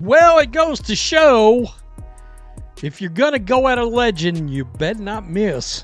Well, it goes to show, if you're going to go at a legend, you better not miss.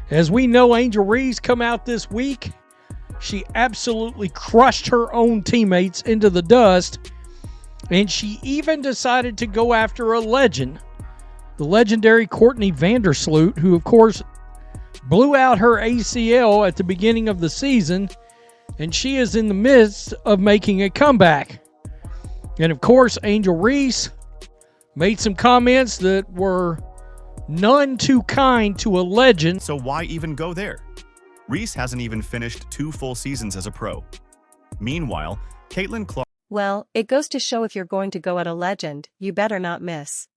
As we know, Angel Reese come out this week. She absolutely crushed her own teammates into the dust. And she even decided to go after a legend. The legendary Courtney Vandersloot, who of course blew out her ACL at the beginning of the season. And she is in the midst of making a comeback. And of course, Angel Reese made some comments that were none too kind to a legend. So why even go there? Reese hasn't even finished 2 full seasons as a pro. Meanwhile, Caitlin Clark... Well, it goes to show if you're going to go at a legend, you better not miss.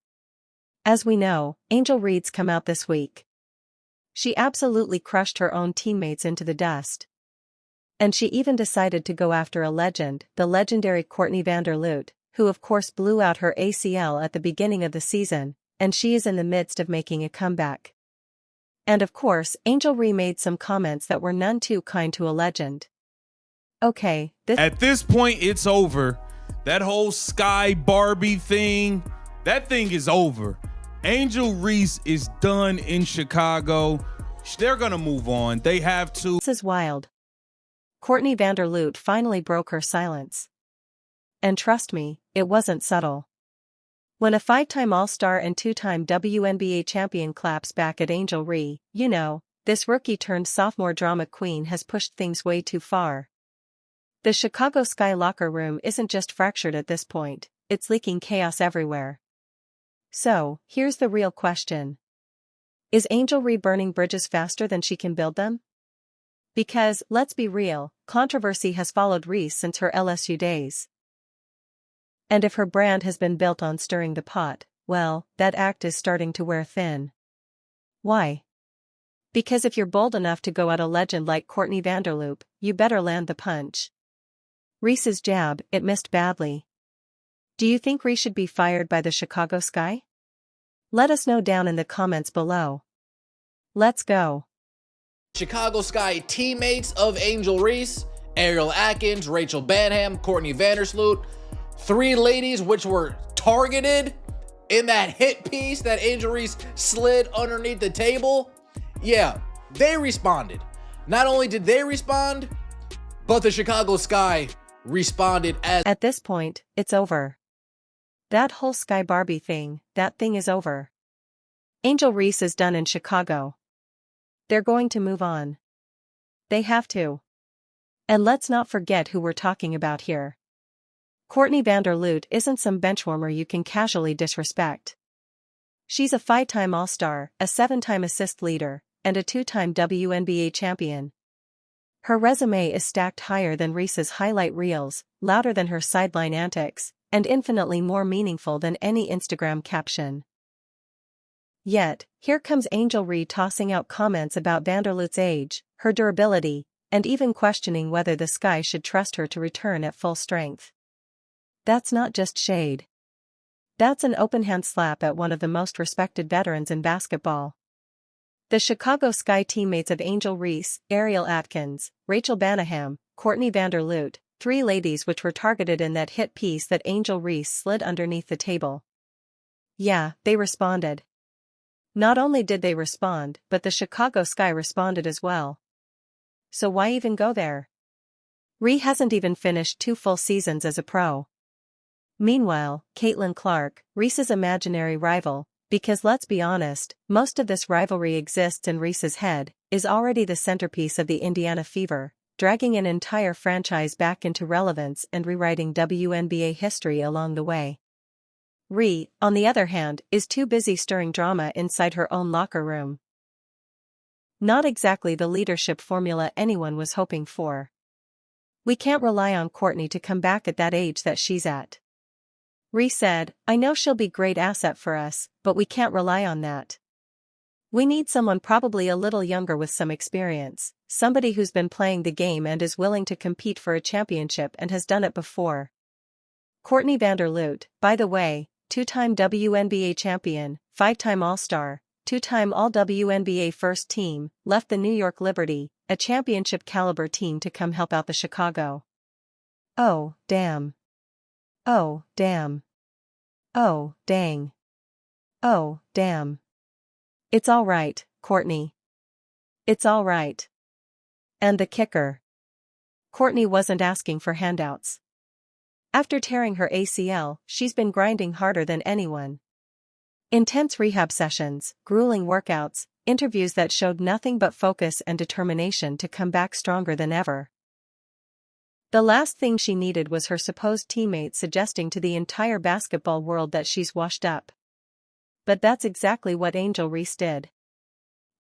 As we know, Angel Reese come out this week. She absolutely crushed her own teammates into the dust. And she even decided to go after a legend, the legendary Courtney Vandersloot, who of course blew out her ACL at the beginning of the season, and she is in the midst of making a comeback. And of course, Angel Reese made some comments that were none too kind to a legend. Okay, at this point, it's over. That whole Sky Barbie thing, that thing is over. Angel Reese is done in Chicago. They're gonna move on. They have to. This is wild. Courtney Vandersloot finally broke her silence. And trust me, it wasn't subtle. When a 5-time All-Star and 2-time WNBA champion claps back at Angel Reese, you know, this rookie-turned-sophomore drama queen has pushed things way too far. The Chicago Sky locker room isn't just fractured at this point, it's leaking chaos everywhere. So, here's the real question. Is Angel Reese burning bridges faster than she can build them? Because, let's be real, controversy has followed Reese since her LSU days. And if her brand has been built on stirring the pot, well, that act is starting to wear thin. Why? Because if you're bold enough to go at a legend like Courtney Vandersloot, you better land the punch. Reese's jab, it missed badly. Do you think Reese should be fired by the Chicago Sky? Let us know down in the comments below. Let's go. Chicago Sky teammates of Angel Reese, Ariel Atkins, Rachel Banham, Courtney Vandersloot, 3 ladies which were targeted in that hit piece that Angel Reese slid underneath the table. Yeah, they responded. Not only did they respond, but the Chicago Sky responded as... At this point, it's over. That whole Sky Barbie thing, that thing is over. Angel Reese is done in Chicago. They're going to move on. They have to. And let's not forget who we're talking about here. Courtney Vandersloot isn't some benchwarmer you can casually disrespect. She's a 5-time All-Star, a 7-time assist leader, and a 2-time WNBA champion. Her resume is stacked higher than Reese's highlight reels, louder than her sideline antics, and infinitely more meaningful than any Instagram caption. Yet, here comes Angel Reese tossing out comments about Vandersloot's age, her durability, and even questioning whether the Sky should trust her to return at full strength. That's not just shade. That's an open-hand slap at one of the most respected veterans in basketball. The Chicago Sky teammates of Angel Reese, Ariel Atkins, Rachel Banham, Courtney Vandersloot, 3 ladies which were targeted in that hit piece that Angel Reese slid underneath the table. Yeah, they responded. Not only did they respond, but the Chicago Sky responded as well. So why even go there? Reese hasn't even finished 2 full seasons as a pro. Meanwhile, Caitlin Clark, Reese's imaginary rival, because let's be honest, most of this rivalry exists in Reese's head, is already the centerpiece of the Indiana Fever, dragging an entire franchise back into relevance and rewriting WNBA history along the way. Reese, on the other hand, is too busy stirring drama inside her own locker room. Not exactly the leadership formula anyone was hoping for. We can't rely on Courtney to come back at that age that she's at. Reese said, I know she'll be a great asset for us, but we can't rely on that. We need someone probably a little younger with some experience, somebody who's been playing the game and is willing to compete for a championship and has done it before. Courtney Vandersloot, by the way, 2-time WNBA champion, 5-time All-Star, 2-time All-WNBA first team, left the New York Liberty, a championship-caliber team to come help out the Chicago. Oh, damn. Oh, damn. Oh, dang. Oh, damn. It's all right, Courtney. It's all right. And the kicker. Courtney wasn't asking for handouts. After tearing her ACL, she's been grinding harder than anyone. Intense rehab sessions, grueling workouts, interviews that showed nothing but focus and determination to come back stronger than ever. The last thing she needed was her supposed teammate suggesting to the entire basketball world that she's washed up. But that's exactly what Angel Reese did.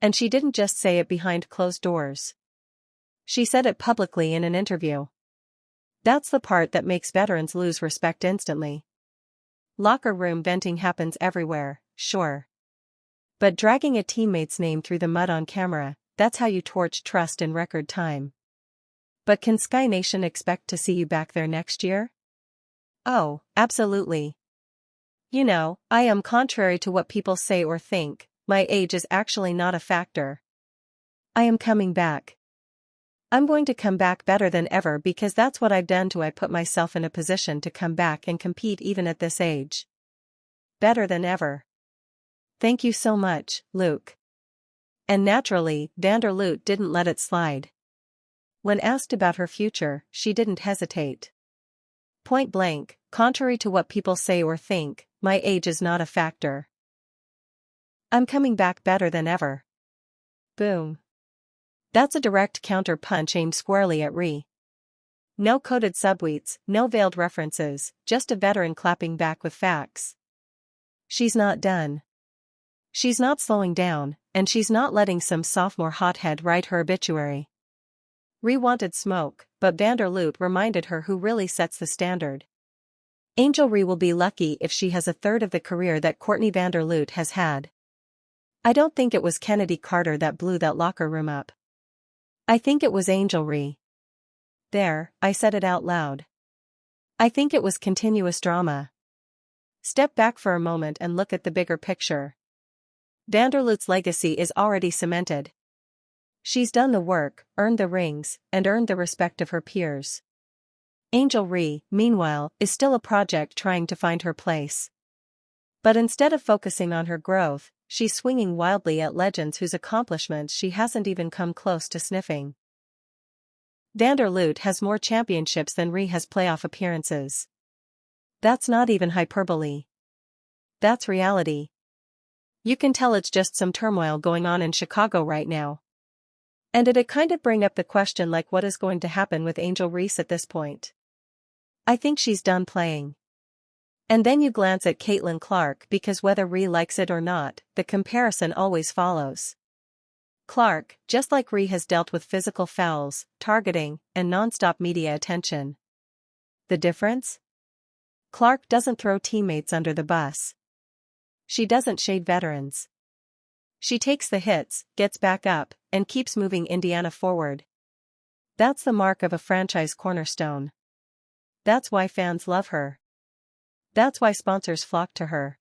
And she didn't just say it behind closed doors. She said it publicly in an interview. That's the part that makes veterans lose respect instantly. Locker room venting happens everywhere, sure. But dragging a teammate's name through the mud on camera, that's how you torch trust in record time. But can Sky Nation expect to see you back there next year? Oh, absolutely. You know, I am contrary to what people say or think, my age is actually not a factor. I am coming back. I'm going to come back better than ever because that's what I've done to put myself in a position to come back and compete even at this age. Better than ever. Thank you so much, Luke. And naturally, Vanderloot didn't let it slide. When asked about her future, she didn't hesitate. Point blank, contrary to what people say or think, my age is not a factor. I'm coming back better than ever. Boom. That's a direct counter-punch aimed squarely at Ree. No coded subtweets, no veiled references, just a veteran clapping back with facts. She's not done. She's not slowing down, and she's not letting some sophomore hothead write her obituary. Ree wanted smoke, but Vanderloot reminded her who really sets the standard. Angel Ree will be lucky if she has a third of the career that Courtney Vanderloot has had. I don't think it was Kennedy Carter that blew that locker room up. I think it was Angel Ree. There, I said it out loud. I think it was continuous drama. Step back for a moment and look at the bigger picture. Vanderloot's legacy is already cemented. She's done the work, earned the rings, and earned the respect of her peers. Angel Ree, meanwhile, is still a project trying to find her place. But instead of focusing on her growth, she's swinging wildly at legends whose accomplishments she hasn't even come close to sniffing. Vanderloot has more championships than Ree has playoff appearances. That's not even hyperbole. That's reality. You can tell it's just some turmoil going on in Chicago right now. And it'd kind of bring up the question like what is going to happen with Angel Reese at this point. I think she's done playing. And then you glance at Caitlin Clark because whether Ree likes it or not, the comparison always follows. Clark, just like Ree, has dealt with physical fouls, targeting, and non-stop media attention. The difference? Clark doesn't throw teammates under the bus. She doesn't shade veterans. She takes the hits, gets back up, and keeps moving Indiana forward. That's the mark of a franchise cornerstone. That's why fans love her. That's why sponsors flock to her.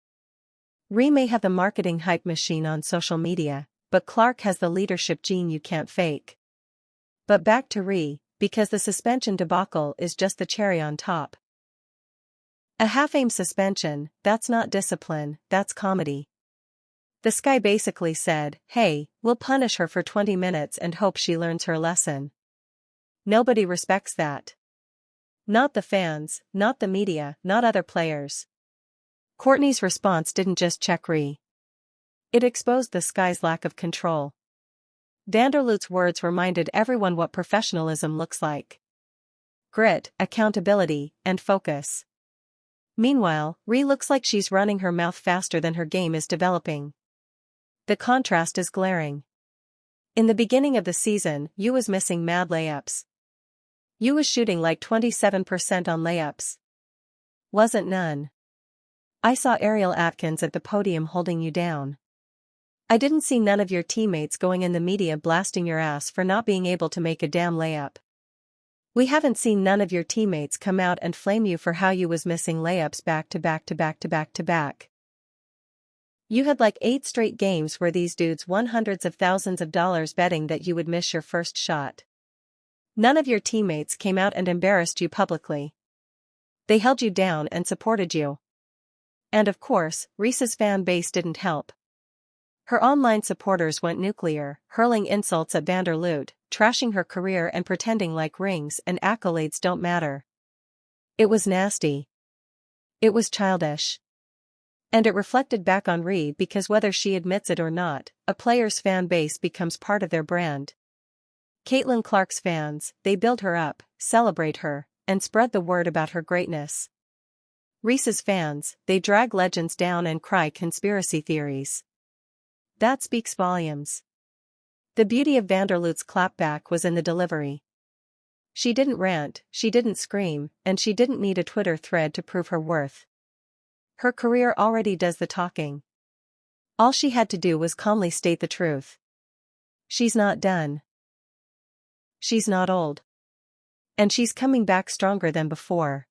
Ree may have the marketing hype machine on social media, but Clark has the leadership gene you can't fake. But back to Ree, because the suspension debacle is just the cherry on top. A half-aim suspension, that's not discipline, that's comedy. The Sky basically said, hey, we'll punish her for 20 minutes and hope she learns her lesson. Nobody respects that. Not the fans, not the media, not other players. Courtney's response didn't just check Ree. It exposed the Sky's lack of control. Vanderloot's words reminded everyone what professionalism looks like. Grit, accountability, and focus. Meanwhile, Ree looks like she's running her mouth faster than her game is developing. The contrast is glaring. In the beginning of the season, you was missing mad layups. You was shooting like 27% on layups. Wasn't none. I saw Ariel Atkins at the podium holding you down. I didn't see none of your teammates going in the media blasting your ass for not being able to make a damn layup. We haven't seen none of your teammates come out and flame you for how you was missing layups back to back to back to back to back. You had like 8 straight games where these dudes won hundreds of thousands of dollars betting that you would miss your first shot. None of your teammates came out and embarrassed you publicly. They held you down and supported you. And of course, Reese's fan base didn't help. Her online supporters went nuclear, hurling insults at Vanderloot, trashing her career and pretending like rings and accolades don't matter. It was nasty. It was childish. And it reflected back on Ree because whether she admits it or not, a player's fan base becomes part of their brand. Caitlin Clark's fans, they build her up, celebrate her, and spread the word about her greatness. Reese's fans, they drag legends down and cry conspiracy theories. That speaks volumes. The beauty of Vanderloot's clapback was in the delivery. She didn't rant, she didn't scream, and she didn't need a Twitter thread to prove her worth. Her career already does the talking. All she had to do was calmly state the truth. She's not done. She's not old. And she's coming back stronger than before.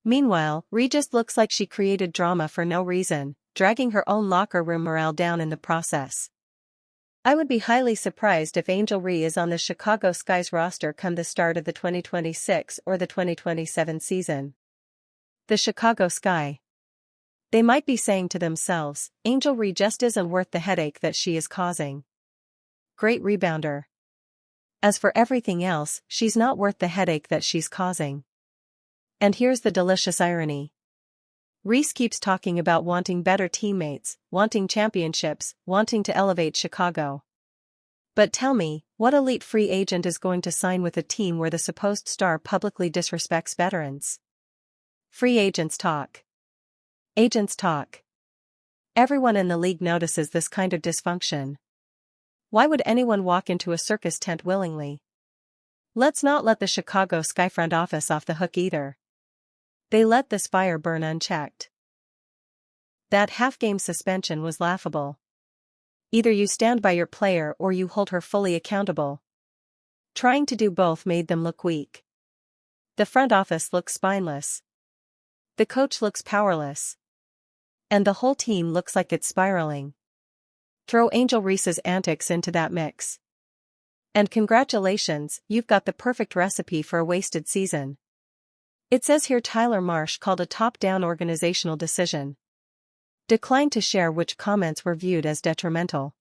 Meanwhile, Ree just looks like she created drama for no reason, dragging her own locker room morale down in the process. I would be highly surprised if Angel Ree is on the Chicago Sky's roster come the start of the 2026 or the 2027 season. The Chicago Sky. They might be saying to themselves, Angel Ree just isn't worth the headache that she is causing. Great rebounder. As for everything else, she's not worth the headache that she's causing. And here's the delicious irony. Reese keeps talking about wanting better teammates, wanting championships, wanting to elevate Chicago. But tell me, what elite free agent is going to sign with a team where the supposed star publicly disrespects veterans? Free agents talk. Agents talk. Everyone in the league notices this kind of dysfunction. Why would anyone walk into a circus tent willingly? Let's not let the Chicago Sky front office off the hook either. They let this fire burn unchecked. That half-game suspension was laughable. Either you stand by your player or you hold her fully accountable. Trying to do both made them look weak. The front office looks spineless. The coach looks powerless. And the whole team looks like it's spiraling. Throw Angel Reese's antics into that mix. And congratulations, you've got the perfect recipe for a wasted season. It says here Tyler Marsh called a top-down organizational decision. Declined to share which comments were viewed as detrimental.